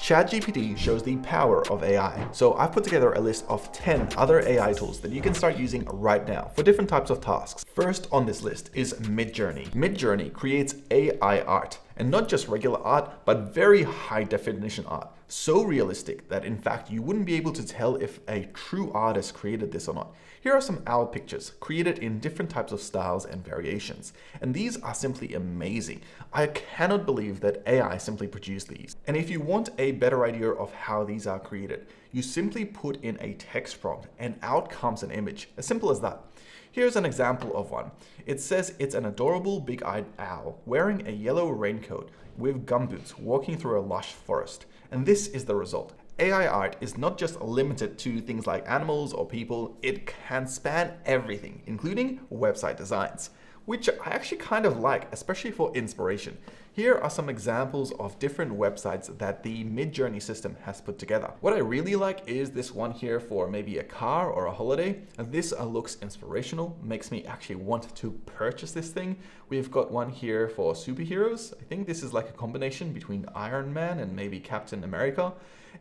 ChatGPT shows the power of AI. So I've put together a list of 10 other AI tools that you can start using right now for different types of tasks. First on this list is Midjourney. Midjourney creates AI art, and not just regular art, but very high definition art. So realistic that in fact you wouldn't be able to tell if a true artist created this or not. Here are some owl pictures created in different types of styles and variations. And these are simply amazing. I cannot believe that AI simply produced these. And if you want a better idea of how these are created, you simply put in a text prompt and out comes an image. As simple as that. Here's an example of one. It says it's an adorable big-eyed owl wearing a yellow raincoat with gumboots walking through a lush forest. And this is the result. AI art is not just limited to things like animals or people, it can span everything, including website designs, which I actually kind of like, especially for inspiration. Here are some examples of different websites that the Midjourney system has put together. What I really like is this one here for maybe a car or a holiday. And this looks inspirational, makes me actually want to purchase this thing. We've got one here for superheroes. I think this is like a combination between Iron Man and maybe Captain America.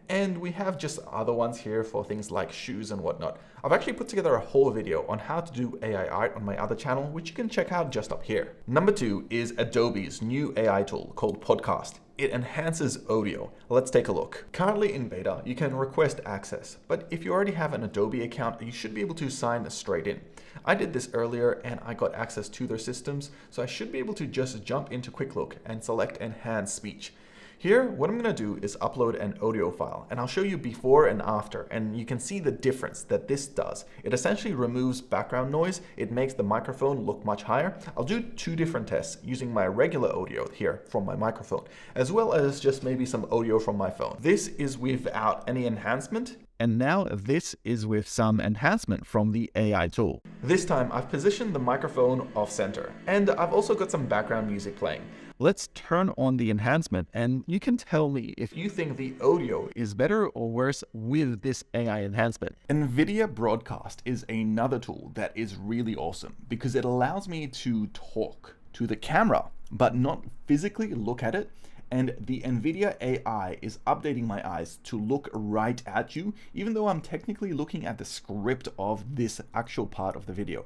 And we have just other ones here for things like shoes and whatnot. I've actually put together a whole video on how to do AI art on my other channel, which you can check out just up here. Number 2 is Adobe's new AI tool called Podcast. It enhances audio. Let's take a look. Currently in beta, you can request access, but if you already have an Adobe account, you should be able to sign straight in. I did this earlier and I got access to their systems, so I should be able to just jump into Quick Look and select Enhance Speech. Here, what I'm going to do is upload an audio file, and I'll show you before and after, and you can see the difference that this does. It essentially removes background noise. It makes the microphone look much higher. I'll do 2 different tests using my regular audio here from my microphone, as well as just maybe some audio from my phone. This is without any enhancement. And now this is with some enhancement from the AI tool. This time I've positioned the microphone off center, and I've also got some background music playing. Let's turn on the enhancement and you can tell me if you think the audio is better or worse with this AI enhancement. NVIDIA Broadcast is another tool that is really awesome because it allows me to talk to the camera, but not physically look at it. And the NVIDIA AI is updating my eyes to look right at you, even though I'm technically looking at the script of this actual part of the video.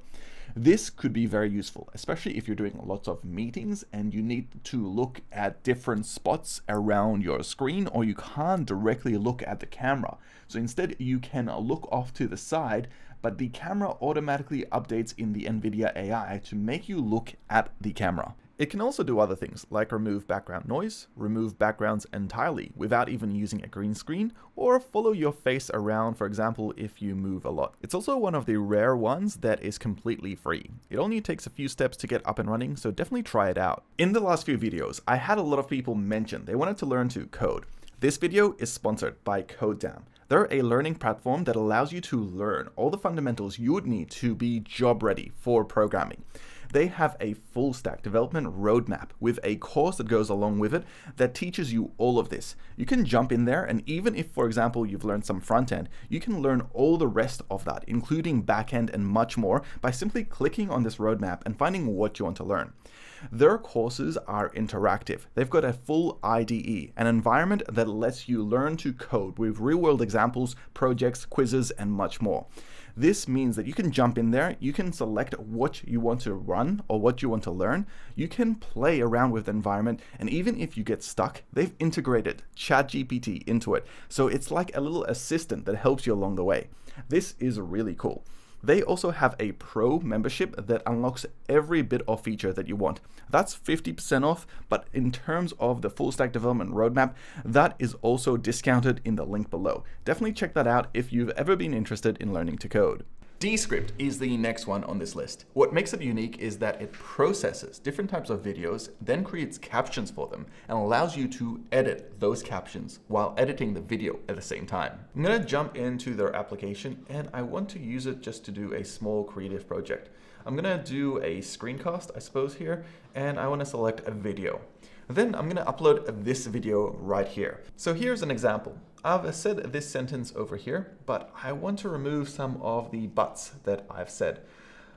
This could be very useful, especially if you're doing lots of meetings and you need to look at different spots around your screen, or you can't directly look at the camera. So instead you can look off to the side, but the camera automatically updates in the NVIDIA AI to make you look at the camera. It can also do other things like remove background noise, remove backgrounds entirely without even using a green screen, or follow your face around, for example, if you move a lot. It's also one of the rare ones that is completely free. It only takes a few steps to get up and running, so definitely try it out. In the last few videos, I had a lot of people mention they wanted to learn to code. This video is sponsored by CodeDam. They're a learning platform that allows you to learn all the fundamentals you would need to be job ready for programming. They have a full stack development roadmap with a course that goes along with it that teaches you all of this. You can jump in there, and even if, for example, you've learned some front end, you can learn all the rest of that, including back end and much more, by simply clicking on this roadmap and finding what you want to learn. Their courses are interactive. They've got a full IDE, an environment that lets you learn to code with real-world examples, projects, quizzes, and much more. This means that you can jump in there, you can select what you want to run or what you want to learn, you can play around with the environment, and even if you get stuck, they've integrated ChatGPT into it. So it's like a little assistant that helps you along the way. This is really cool. They also have a pro membership that unlocks every bit of feature that you want. That's 50% off, but in terms of the full stack development roadmap, that is also discounted in the link below. Definitely check that out if you've ever been interested in learning to code. Descript is the next one on this list. What makes it unique is that it processes different types of videos, then creates captions for them, and allows you to edit those captions while editing the video at the same time. I'm going to jump into their application, and I want to use it just to do a small creative project. I'm going to do a screencast, I suppose, here, and I want to select a video. Then I'm going to upload this video right here. So here's an example. I've said this sentence over here, but I want to remove some of the buts that I've said.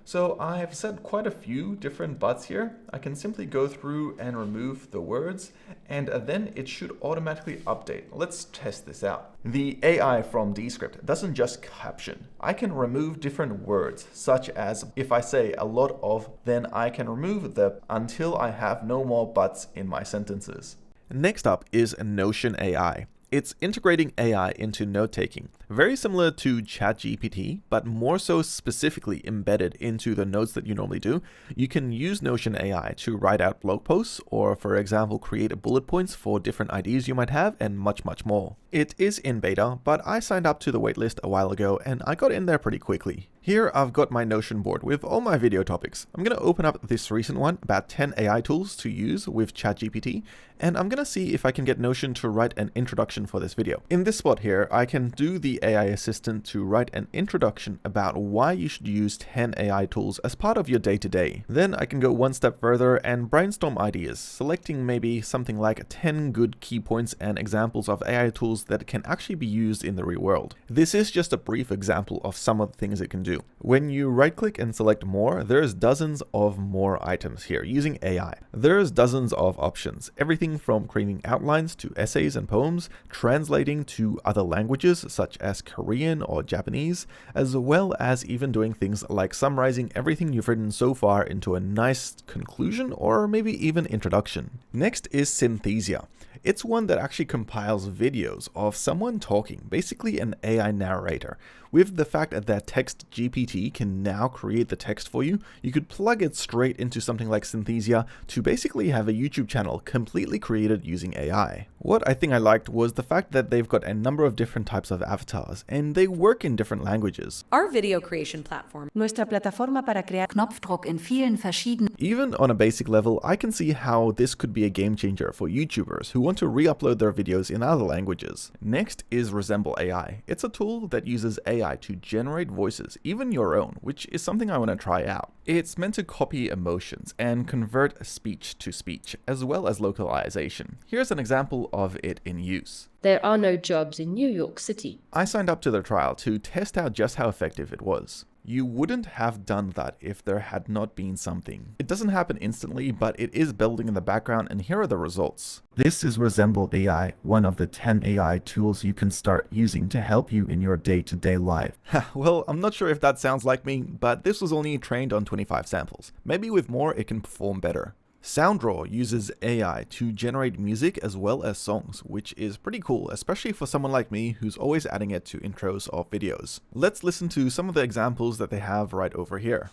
So I've set quite a few different buts here. I can simply go through and remove the words, and then it should automatically update. Let's test this out. The AI from Descript doesn't just caption. I can remove different words, such as if I say a lot of, then I can remove the until I have no more buts in my sentences. Next up is Notion AI. It's integrating AI into note-taking, very similar to ChatGPT, but more so specifically embedded into the notes that you normally do. You can use Notion AI to write out blog posts, or for example, create bullet points for different ideas you might have, and much, much more. It is in beta, but I signed up to the waitlist a while ago, and I got in there pretty quickly. Here I've got my Notion board with all my video topics. I'm going to open up this recent one, about 10 AI tools to use with ChatGPT, and I'm going to see if I can get Notion to write an introduction for this video. In this spot here, I can do the AI assistant to write an introduction about why you should use 10 AI tools as part of your day-to-day. Then I can go one step further and brainstorm ideas, selecting maybe something like 10 good key points and examples of AI tools that can actually be used in the real world. This is just a brief example of some of the things it can do. When you right-click and select more, there's dozens of more items here using AI. There's dozens of options, everything from creating outlines to essays and poems, translating to other languages such as Korean or Japanese, as well as even doing things like summarizing everything you've written so far into a nice conclusion or maybe even introduction. Next is Synthesia. It's one that actually compiles videos of someone talking, basically an AI narrator. With the fact that Text GPT can now create the text for you, you could plug it straight into something like Synthesia to basically have a YouTube channel completely created using AI. What I think I liked was the fact that they've got a number of different types of avatars, and they work in different languages. Our video creation platform. Nuestra plataforma para crear Knopfdruck in vielen verschiedenen. Even on a basic level, I can see how this could be a game changer for YouTubers who want to re-upload their videos in other languages. Next is Resemble AI. It's a tool that uses AI to generate voices, even your own, which is something I want to try out. It's meant to copy emotions and convert speech to speech, as well as localization. Here's an example of it in use. There are no jobs in New York City. I signed up to the trial to test out just how effective it was. You wouldn't have done that if there had not been something. It doesn't happen instantly, but it is building in the background, and here are the results. This is Resemble AI, one of the 10 AI tools you can start using to help you in your day-to-day life. Well, I'm not sure if that sounds like me, but this was only trained on 25 samples. Maybe with more it can perform better. SoundDraw uses AI to generate music as well as songs, which is pretty cool, especially for someone like me who's always adding it to intros of videos. Let's listen to some of the examples that they have right over here.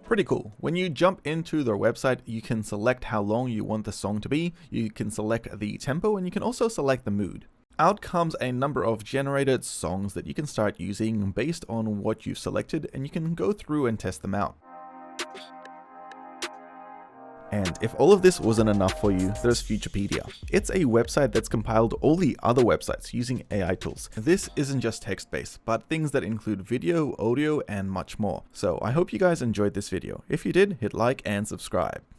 Pretty cool. When you jump into their website, you can select how long you want the song to be, you can select the tempo, and you can also select the mood. Out comes a number of generated songs that you can start using based on what you've selected, and you can go through and test them out. And if all of this wasn't enough for you, there's Futurepedia. It's a website that's compiled all the other websites using AI tools. This isn't just text-based, but things that include video, audio, and much more. So I hope you guys enjoyed this video. If you did, hit like and subscribe.